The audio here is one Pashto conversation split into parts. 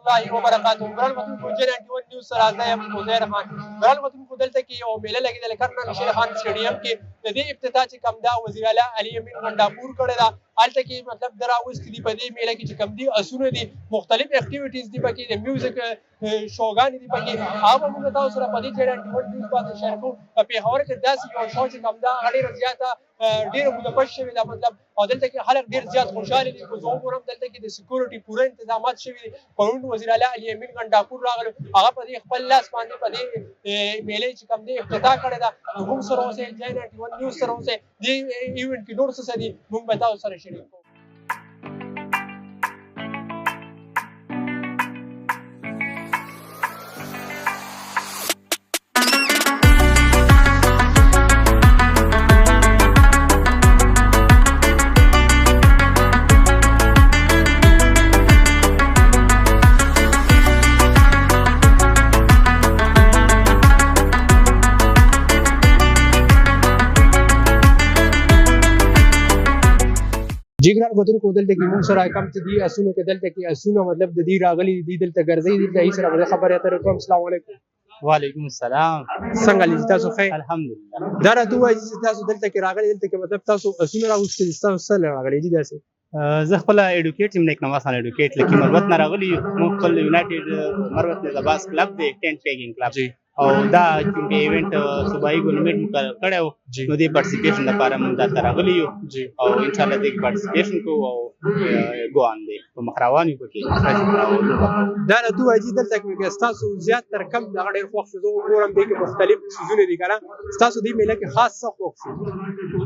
الله وبرکاته. ګران وطنکو جن 91 نیوز سره زه یم عزیر خان. ګران وطنکو دلته کې یو میله لګېدلې کرنل شیر خان سټیډیم کې د دې افتتاح چې کوم دا وزیر اعلی علي امین غنډاپور کړې ده. هلته کې مطلب د راوستي دي په دې میله کې چې کوم دي اسونه دي مختلف اکټیویټیز دي پکې د میوزیک شوګانې دي پکې هغه موږ تاسو سره په دې جن 91 نیوز باندې شیر کوو. په پېښور کې داسې یو شو چې کوم دا هغه ډېره زیاته ډېره مدبش شوې ده مطلب او دلته کې خلک ډېر زیات خوشحاله دي. زه وګورم دلته کې د سکیورټي پوره انتظامات شوي دي. پرون وزیر اعلی علي امین غنډاپور راغلو هغه په دې خپل لاس باندې په دې میلې چې کوم دی افتتاح کړې ده. موږ سره اوسئ جن 91 نیوز سره اوسئ. دې ایونټ کې نور څه دي موږ به تاسو سره شریک کوو. جی ګران وطنکو دلته کې موږ سره کوم څه دي اسونو کې دلته کې اسونه مطلب د دې راغلي دي دلته ګرځي دلته هیڅ سره خبرې اترې کوم. السلام علیکم. وعلیکم السلام. څنګه دي تاسو خیر؟ الحمدلله. دا راته وایي چې تاسو دلته کې راغلي دلته کې مطلب تاسو اسونه راوستي تاسو سره راغلي دي داسې زه خپل اډوکیټ یم نیک نواز خان اډوکیټ لکه مروت نه راغلی مو خپل یونایټډ مروت نظباس کلب دی ټینټ پیکینګ کلب او دا چې ایونت صوبایي ګورنمنت مقرر کړو نو دې پارټیسیپیشن لپاره موږ دا راغلی یو او ان شاء الله دې پارټیسیپیشن کوو او ګوان دی په مخراوان یو پکې دا راته وایي دلته کې تاسو زیات تر کم دا ډېر خوښ شو. زه وګورم دې کې مختلف څیزونه دي کنه تاسو دې میله کې خاص څه خوښ شو؟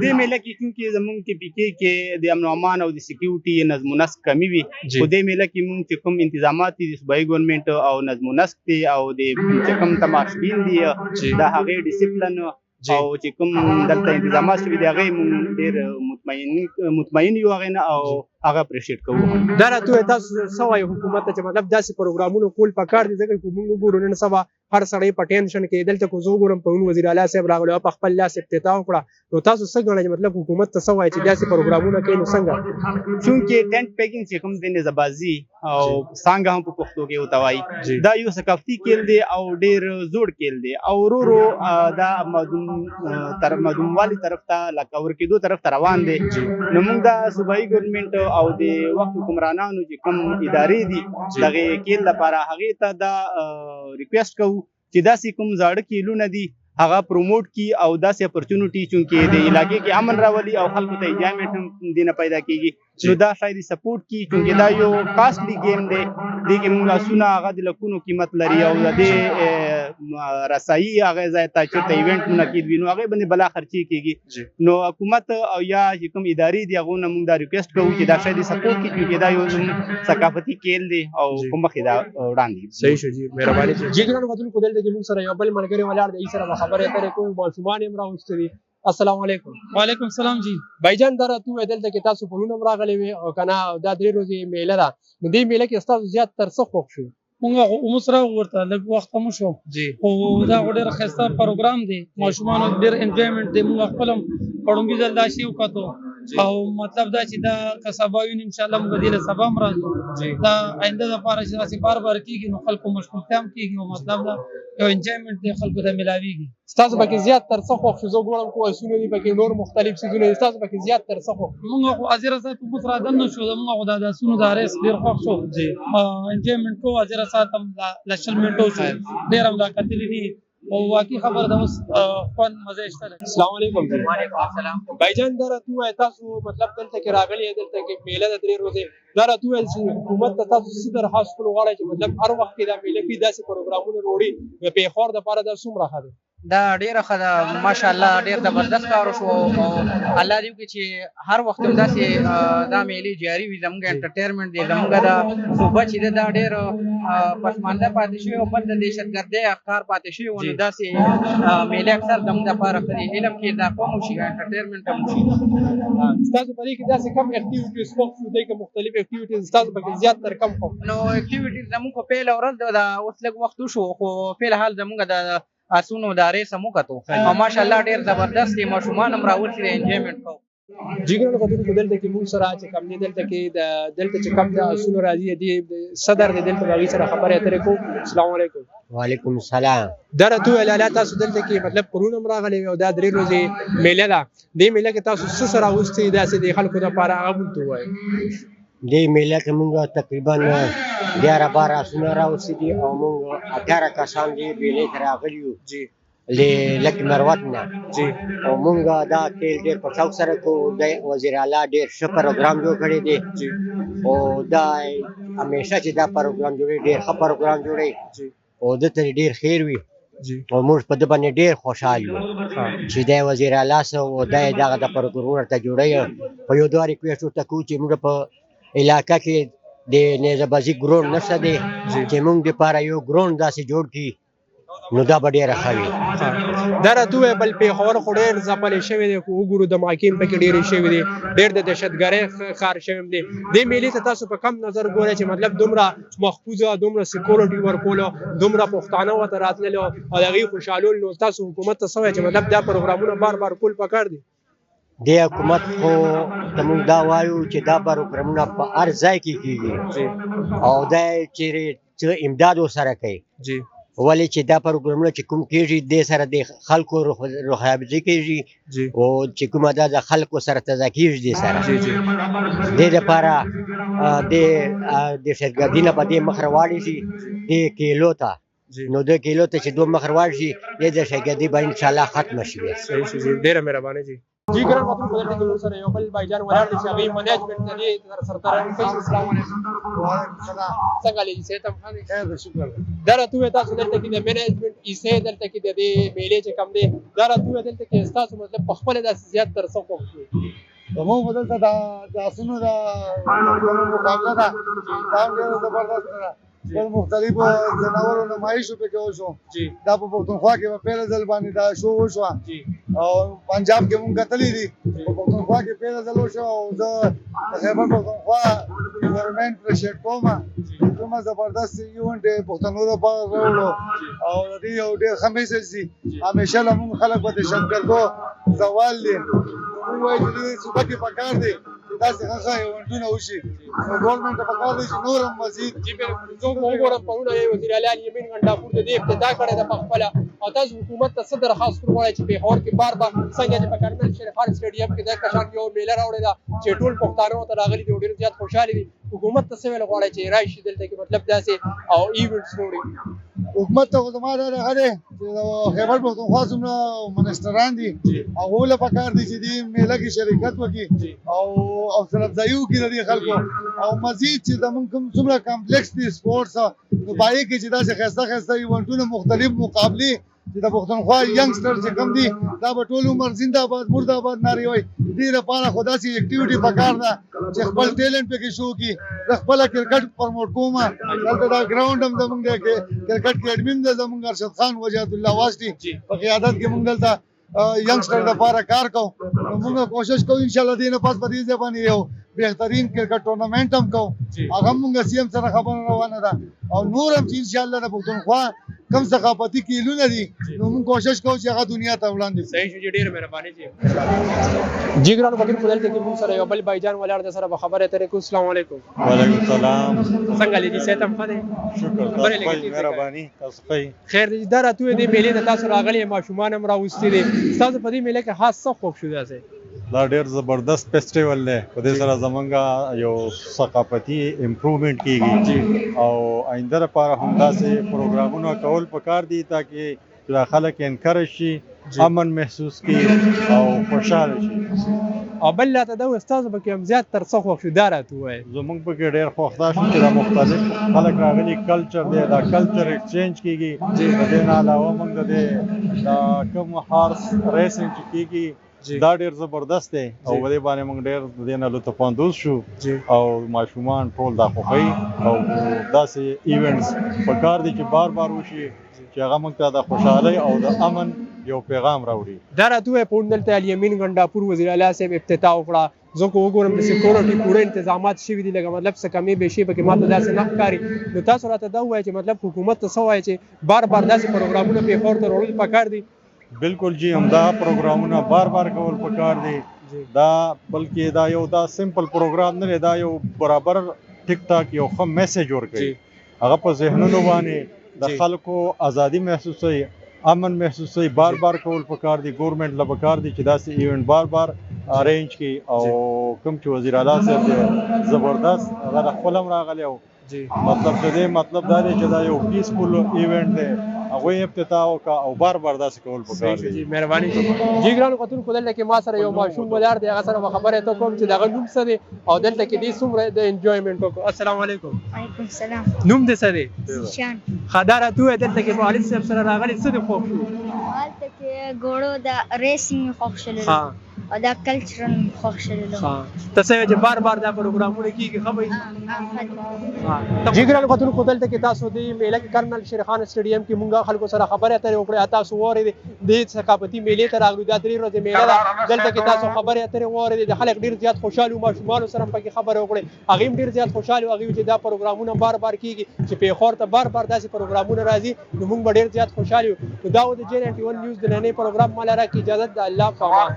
دې میله کې چې زمونږ کې پکې کې د امن او امان او د سکیورټي نظم و نسق کمی وي او دې میله کې موږ چې کوم انتظامات دي صوبایي ګورنمنت او نظم و نسق دي او د چې کوم تماشبین دي دا هغه ډیسپلین او چې کوم دلته انتظامات شوي دي هغه موږ ډېر مطمئن یو هغه نه او هغه اپریشیټ کوو. دا راته تاسو څه وایي حکومت ته چې مطلب داسې پروګرامونه کول پکار دي ځکه موږ وګورو نن سبا هر سړی په ټینشن کې دلته کو زه وګورم پرون وزیر اعلی صاحب راغلی په خپل لاس افتتاح وکړه نو تاسو څه ګڼئ مطلب حکومت ته څه وایي چې داسې پروګرامونه کوي نو څنګه؟ چونکې ټینټ پیکینګ چې کوم دی نظبازي او څانګه هم په پښتو کې ورته وایي دا یو ثقافتي کیل دی او ډېر زوړ کیل دی او ورو ورو دا مدوموالي طرف ته لکه ورکېدو طرف ته روان دی. نو موږ دا صوبایي ګورنمنټ او د وخت حکمرانانو چې کوم ادارې دي دغه کیل لپاره هغې ته دا ریکویسټ کوو چې داسې کوم زاړه کیلونه دي هغه پروموټ کی او داسې اپورچونټي چونکې د علاقې کې امن راولي او خلکو ته انجوایمنټ هم دې نه پیدا کېږي نو دا شاید سپورټ کی چونکې دا یو کاسټلی گیم دی دې کې موږ اسونه هغه د لکونو قیمت لري او د دې رسایي هغه ځای ته چېرته ایونټ منعقد وي نو هغې باندې بلا خرچې کېږي. نو حکومت او یا چې کوم ادارې دي هغو نه موږ دا ریکویسټ کوو چې دا شاید سپورټ کړي چونکې دا یو ثقافتي کیل دی او په مخکې دا وړاندې. صحیح شو جي مهرباني. جي ګرانو وطنکو دلته کې موږ سره یو بل ملګری ولاړ دی سره خبرې اترې کوو ماشومان یې هم راوستي دي. السلام علیکم. وعلیکم السلام جی بھائی جان دا راته وایي دلته کې تاسو پرون هم راغلي وې او که نه دا 3 ورځې میله ده نو دې میله کې ستاسو زیات تر څه خوښ شو؟ مونږ سره ورته لږ وخت هم شو او دا ډېر ښایسته پروګرام دی ماشومانو ډېر انجوایمنټ دی. مونږ خپل هم په لومړي ځل دا شی وکتو او مطلب دا چې دا که سبا وي نو انشاءالله موږ دې له سبا هم راځو دا آینده دپاره چې داسې بار بار کېږي نو خلکو مشغولتیا هم کېږي او مطلب دا یو انجوایمنټ دی خلکو ته میلاویږي. ستاسو پکې زیات تر څه خوښ شو؟ زه ګورم خو اسونه دي پکې نور مختلف څیزونه دي ستاسو پکې زیات تر څه خوښ؟ مونږ خو حاضره صاحب په اوس رادنه شو مونږ خو دا د اسونو د ریس ډېر خوښ شو انجوایمنټ کوو حاضره صاحب هم ل شل منټو شو ډېر هم دا کتلي دي او واقعي خبره ده اوس خوند مزه شته. السلام علیکم. وعلیکم السلام. بھائی جان دا راته وایي تاسو مطلب دلته کې راغلي دلته کې میله ده 3 ورځې دا راته وویل چې حکومت ته تاسو څه درخواست کول غواړئ چې مطلب هر وخت کې دا میله کې داسې پروګرامونه وروړي د پېښور دپاره دا څومره ښه دی؟ دا ډیره ښه ده ماشاءالله ډیر زبردست کار وشو او الله دې وکړي چې هر وخت هم داسې دا میلې جاري وي زموږ انټرټینمنټ دی زموږ دا صوبه چې دا ډېر پسمانده پاتې شوی او بل د دهشتګردۍ افکار پاتې شوي وو نو داسې میلې اکثر زموږ دپاره ښه دي علم کې اضافه هم وشي انټرټینمنټ هم وشي. ستاسو په دې کې داسې کم اکټیویټیز خوښ شو دی که مختلف اکټیویټیز ستاسو پکې زیات تر کم خوښ؟ نو اکټیویټیز زموږ په پیله ورځ دا اوس لږ وخت وشو خو فی الحال زموږ د اسونو د ریس هم وکتو او ماشاءالله ډېر زبردست دی ماشومان هم راوتلي دي انجوایمنټ کوو. جګړه غوډونکو دلته کې موږ سره چې کم دي دلته کې دلته چې کم د اصول راځي دی صدر د دلته باغی سره خبرې اترې کو. السلام علیکم. وعلیکم السلام. درته ویل تاسو دلته کې مطلب قرون راغلی او دا 3 ورځې میله ده. دې میله کې تاسو څه سره اوستي داسې د خلکو لپاره هغه ته وایي. دې میله کې موږ تقریبا 11-12 اسونه راوستي دي او موږ 18 کسان دي بیلې ته راغلي یو جی لکه مروت نه جی او موږ دا کېل ډېر په شوق سره کوو. د وزیر اعلی ډېر ښه پروګرام جوړ کړی دی جی او دا همیشه چې دا پروګرام جوړوي ډېر ښه پروګرام جوړوي جی او دته ډېر خیر وي جی او موږ په ده باندې ډېر خوشحال یو چې دی وزیر اعلی سه او دی دغه د پروګرام ورته جوړوي. په یو دوه ریکویسټ ورته کوو چې موږ په علاقه کې د نیزه بازي ګراونډ نشته دی چې موږ دپاره یو ګراونډ داسې جوړ کړي نو دا به ډېره ښه وي. دا راته ووایه بل پېښور خو ډېر ځپلی شوی دی. وګورو د محاکم پکې ډېرې شوي دي. ډېر د دهشتګرۍ ښکار شوی دی. دې میلې ته تاسو په کم نظر ګورئ چې مطلب دومره محفوظه دومره سیکورټي ورکولو دومره پښتانه ورته راتللو او د هغوی خوشحالول نو تاسو حکومت ته څه وایئ چې مطلب دا پروګرامونه بار بار کول پکار دي؟ دې حکومت خو ته موږ دا وایو چې دا پروګرامونه په هر ځای کې کېږي او دا چیرې څه امداد ورسره کوي. جی ولې چې دا پروګرامونه چې کوم کېږي دې سره د خلکو روحیابزي کېږي او چې کومه دا د خلکو سره تازه کېږي دې سره دې دپاره د دهشتګردي نه به دې مخ راواړي شي دې کیلو ته نو د کیلو ته چې دوه مخ راواړي شي دې دهشتګردي به انشاءالله ختمه شي. صحیح شي. ډېره مهرباني جی. جی ګران وطن په دې کې سره یو بل بایجان ولاړ دي چې هغه منیجمنت ته دي سرتاران کوي. السلام علیکم. وعلیکم السلام. څنګه لې سه تم خان خیر ده شکر. دا راته تاسو دلته کې د منیجمنت ایسه دلته کې د دې میلې چې کم دي دا راته دلته کې تاسو مطلب په خپل د زیات تر څو کوو زموږ بدلته د اسونو د مقابله ده دا ډېره زبردست ده. بل مختلفو ځناورو نمایشو پکې وشو. دا په پښتونخوا کې په پیله ځل باندې دا شو وشوه او پنجاب کې مونږ کتلي دي په پښتونخوا کې پیله ځل وشو او زه د خیبر پښتونخوا ګورنمنټ اپریشیټ کوم کومه زبردست ایونټ پښتنو لپاره راوړو او د دې یو ډېر ښه میسج دي. همیشه له مونږ خلک به دهشتګردو زوال دي. موږ وایو چې دې صوبه کې پکار دی چې داسې ښه ایونټونه وشي نو ګورنمنټ ته پکار دی چې نور هم مزید زه وګورم پرونه وزیر اعلی الیمین غنډاپور د دې افتتاح کړی ده په خپله او تاسو حکومت ته څه درخواست وغواړئ چې پېښور کې بار بار څنګه چې په کرنل شریف خان سټېډیم کې د کشان یو میله راوړې ده چې ټول پښتانه ورته راغلي دي او ډېر زیات خوشحالي دي. حکومت ته څه ویل غواړئ چې راشي دلته کې مطلب داسې او ایونټس وړي؟ حکومت ته خو زما دا هغه دی چې د خیبر پښتونخوا څومره منسټران دي هغو له پکار دي چې دې میله کې شرکت وکړي او حوصله افزایي وکړي د دې خلکو او مزید چې زموږ کوم څومره کمپلیکس دي سپورټس نو په هغې کې چې داسې ښایسته ښایسته ایونټونه مختلف مقابلې چې د پښتونخوا ینګسټر چې کوم دي دا به ټول عمر زنده‌باد مرده‌باد نارې وایي. دې لپاره خو داسې اکټیویټي پکار ده چې خپل ټیلنټ پکې شو کړي. زه خپله کرکټ پرموټ کوم دلته دا ګراونډ هم زموږ دی کرکټ کې اډمین دی زموږ ارشد خان وجاهت الله واسطي په قیادت کې موږ دلته ینګسټر لپاره کار کوو. نو موږ کوشش کوو انشاءالله دې نه پس په دې ځای باندې یو بهترین کرکټ ټورنمنټ هم کوو. هغه هم موږ سی ام سره خبره روانه ده او نور هم چې انشاءالله د پښتونخوا کم ثقافتي کیلونه دي نو موږ کوشش کوو چې هغه دنیا ته وړاندې کړو. صحیح شو جی. ډېره مهرباني جی. جی ګران وطن په دلته کې موږ سره یو بل بایجان ولاړ دی سره به خبرې اترې کوو. السلام علیکم. وعلیکم السلام. څنګه لې سه تم خان شکر تاسو مهرباني تاسو خیر دې دا راته دې میلې ته تاسو راغلي ماشومان هم راوستي دي تاسو په دې میلې کې خاص څه خوښ شو داسې؟ دا ډېر زبردست فیسټیول دی په دې سره زمونږ یو ثقافتي امپروومنټ کیږي او آینده لپاره همداسې پروګرامونه کول پکار دي تاکي دا خلک انکرج شي امن محسوس کړي او خوشحاله شي. او بل لاته دا استاد به کوم زیات تر څو خوښ شو دا راته وایي؟ زمونږ پکې ډېر خوښ شو چې دا مختلف خلک راغلي کلچر دی دا کلچر ایکسچینج کیږي. د دې نه علاوه موږ د دې دا کوم هارس ریسنګ چې کیږي دا ډېر زبردست دی او په دې باندې موږ ډېر د دې نه لطف اندوز شو او ماشومان ټول دا خوښوي او داسې ایونټس پکار دي چې بار بار وشي چې هغه موږ ته د خوشحالۍ او د امن یو پیغام راوړي. دا راته وایي پرون دلته الیمین غنډاپور وزیر اعلی صاحب افتتاح وکړه. زه که وګورم د سکیورټي پوره انتظامات شوي دي لکه مطلب څه کمې بیشي پکې ماته داسې نه ښکاري. نو تاسو راته دا ووایئ چې مطلب حکومت ته څه وایي چې بار بار داسې پروګرامونه پېښور ته راوړل پکار دي؟ بالکل جی همدا پروګرامونه بار بار کول پکار دي دا بلکې دا یو دا سمپل پروګرام نه دی، دا یو برابر ټیک ټاک یو ښه میسج ورکوي. هغه په ذهنونو باندې د خلکو ازادي محسوسوي، امن محسوسوي. بار بار کول پکار دي، ګورنمنټ له پکار دي چې داسې ایونټ بار بار ارینج کړي. او کوم چې وزیر اعلی صاحب دی زبردست، هغه د خپل هم راغلی او مطلب د دې مطلب دا دی چې دا یو پیسفول ایونټ دی، هغوی افتتاح وکړه او بار بار داسې کول پکار دي. جی مهرباني جی ګرانو کتونکو دلته کې ما سره یو ماشوم ولاړ دی، هغه سره به خبرې ته کوم چې دغه نوم څه دی او دلته کې دې څومره د انجوایمنټ وکړو. السلام علیکم. وعلیکم السلام. نوم دې څه دی؟ زیشان. ښه دا راته ووایه دلته کې په والد صاحب سره راغلي څه دې خوښ شو؟ هلته کې ګوړو د ریسینګ مې خوښ شولو او دا کلچرل مې خوښ شولو. ته څه وایې چې بار بار دا پروګرامونه کېږي ښه به وي؟ جی ګرانو کتونکو دلته کې تاسو د میله کې کرنل شیر خان سټیډیم کې مونږ خلکو سره خبرې اترې وکړې، تاسو واورېدې د ثقافتي میلې ته راغلو. دا 3 ورځې میله ده، دلته کې تاسو خبرې اترې واورېدې. د خلک ډېر زیات خوشحال وو، ماشومانو سره هم پکې خبرې وکړې، هغوی هم ډېر زیات خوشحال وو. هغوی چې دا پروګرامونه بار بار کېږي، چې پېښور ته بار بار داسې پروګرامونه راځي، نو مونږ به ډېر زیات خوشحال یو. نو دا و د جین 91 نیوز د نننۍ پروګرام. ماله راکړي اجازت د الله په امان.